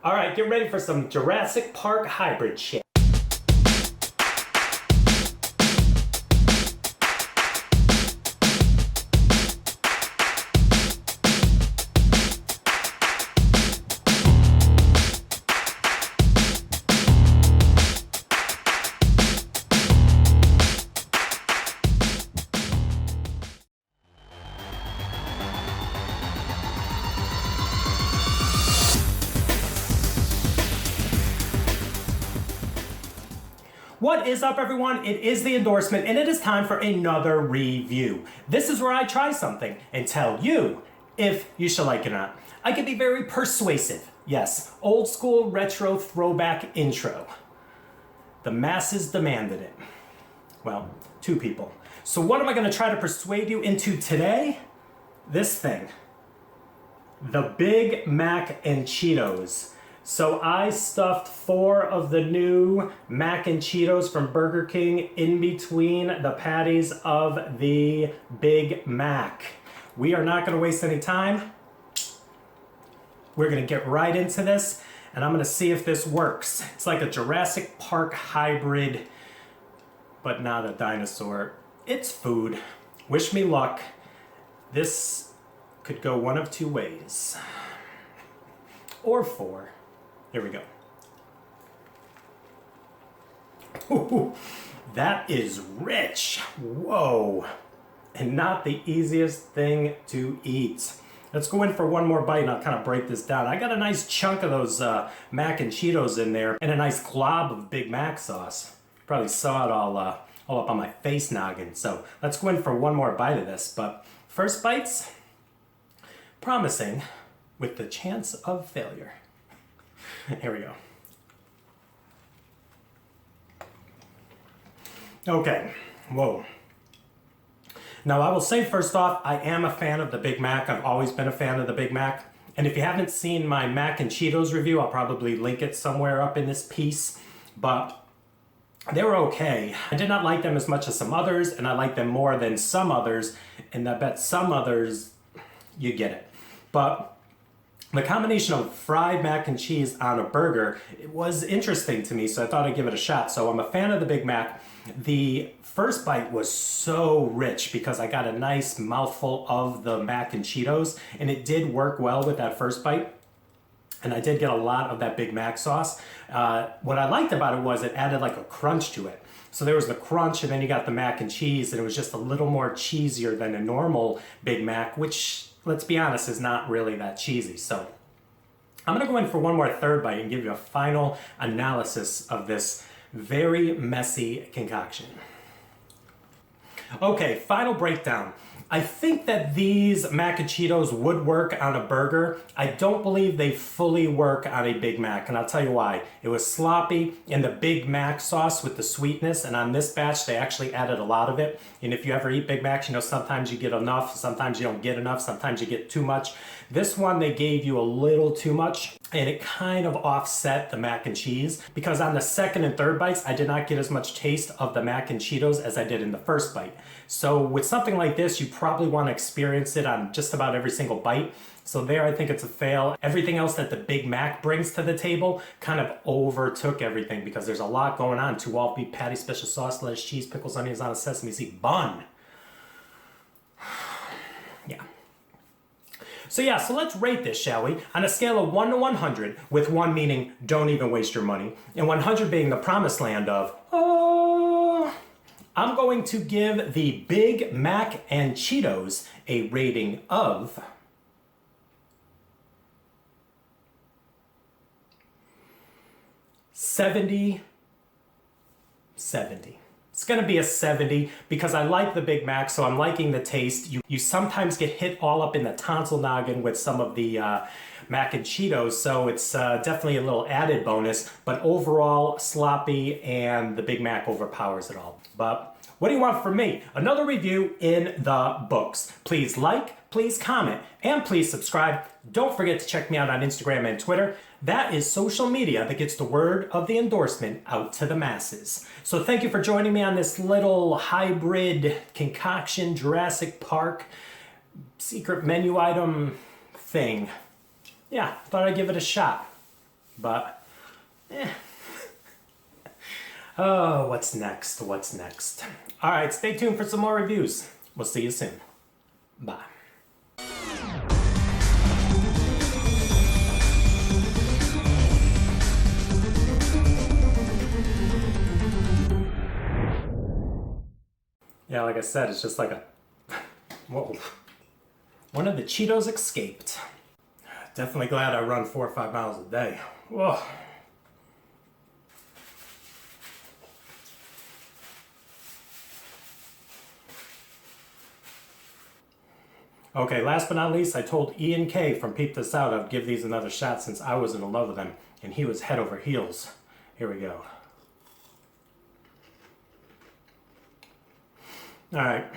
All right, get ready for some Jurassic Park hybrid shit. What is up, everyone? It is the endorsement, and it is time for another review. This is where I try something and tell you if you should like it or not. I can be very persuasive. Yes, old school retro throwback intro. The masses demanded it. Well, two people. So what am I going to try to persuade you into today? This thing. The Big Mac and Cheetos. So I stuffed 4 of the new Mac and Cheetos from Burger King in between the patties of the Big Mac. We are not going to waste any time. We're going to get right into this, and I'm going to see if this works. It's like a Jurassic Park hybrid, but not a dinosaur. It's food. Wish me luck. This could go one of two ways. Or 4. Here we go. Ooh, that is rich. Whoa. And not the easiest thing to eat. Let's go in for one more bite and I'll kind of break this down. I got a nice chunk of those Mac and Cheetos in there and a nice glob of Big Mac sauce. Probably saw it all up on my face noggin. So let's go in for one more bite of this. But first bites, promising with the chance of failure. Here we go. Okay, whoa. Now I will say first off, I am a fan of the Big Mac. I've always been a fan of the Big Mac. And if you haven't seen my Mac and Cheetos review, I'll probably link it somewhere up in this piece. But they were okay. I did not like them as much as some others, and I like them more than some others. And I bet some others, you get it. But the combination of fried mac and cheese on a burger, it was interesting to me, so I thought I'd give it a shot. So I'm a fan of the Big Mac. The first bite was so rich because I got a nice mouthful of the Mac and Cheetos, and it did work well with that first bite. And I did get a lot of that Big Mac sauce. What I liked about it was it added like a crunch to it. So there was the crunch, and then you got the mac and cheese, and it was just a little more cheesier than a normal Big Mac, which, let's be honest, is not really that cheesy. So I'm going to go in for one more third bite and give you a final analysis of this very messy concoction. Okay, final breakdown. I think that these Mac and Cheetos would work on a burger. I don't believe they fully work on a Big Mac, and I'll tell you why. It was sloppy, and the Big Mac sauce with the sweetness, and on this batch, they actually added a lot of it. And if you ever eat Big Macs, you know sometimes you get enough, sometimes you don't get enough, sometimes you get too much. This one, they gave you a little too much, and it kind of offset the mac and cheese, because on the second and third bites, I did not get as much taste of the Mac and Cheetos as I did in the first bite. So with something like this, you probably want to experience it on just about every single bite. So there, I think it's a fail. Everything else that the Big Mac brings to the table kind of overtook everything, because there's a lot going on. 2 all-beef patty, special sauce, lettuce, cheese, pickles, onions on a sesame seed bun. Yeah. So let's rate this, shall we? On a scale of 1 to 100, with 1 meaning don't even waste your money, and 100 being the promised land of, I'm going to give the Big Mac and Cheetos a rating of 70. It's gonna be a 70 because I like the Big Mac, so I'm liking the taste. You sometimes get hit all up in the tonsil noggin with some of the Mac and Cheetos, so it's definitely a little added bonus, but overall sloppy, and the Big Mac overpowers it all. But what do you want from me? Another review in the books. Please like, please comment, and please subscribe. Don't forget to check me out on Instagram and Twitter. That is social media that gets the word of the endorsement out to the masses. So thank you for joining me on this little hybrid concoction Jurassic Park secret menu item thing. Yeah, thought I'd give it a shot. but oh, what's next? What's next? All right, stay tuned for some more reviews. We'll see you soon. Bye. Yeah, like I said, it's just like a... Whoa. One of the Cheetos escaped. Definitely glad I run 4 or 5 miles a day. Whoa. Okay, last but not least, I told Ian K from Peep This Out I'd give these another shot since I was in love with them, and he was head over heels. Here we go. Alright,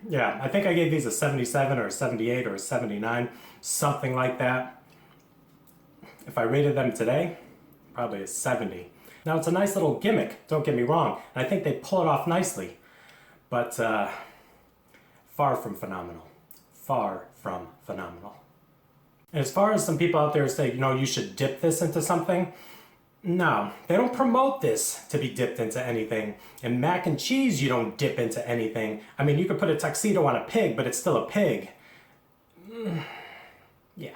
yeah, I think I gave these a 77 or a 78 or a 79, something like that. If I rated them today, probably a 70. Now it's a nice little gimmick, don't get me wrong, and I think they pull it off nicely, but far from phenomenal. Far from phenomenal. And as far as some people out there say, you know, you should dip this into something, no, they don't promote this to be dipped into anything. And mac and cheese, you don't dip into anything. I mean, you could put a tuxedo on a pig, but it's still a pig. Yeah.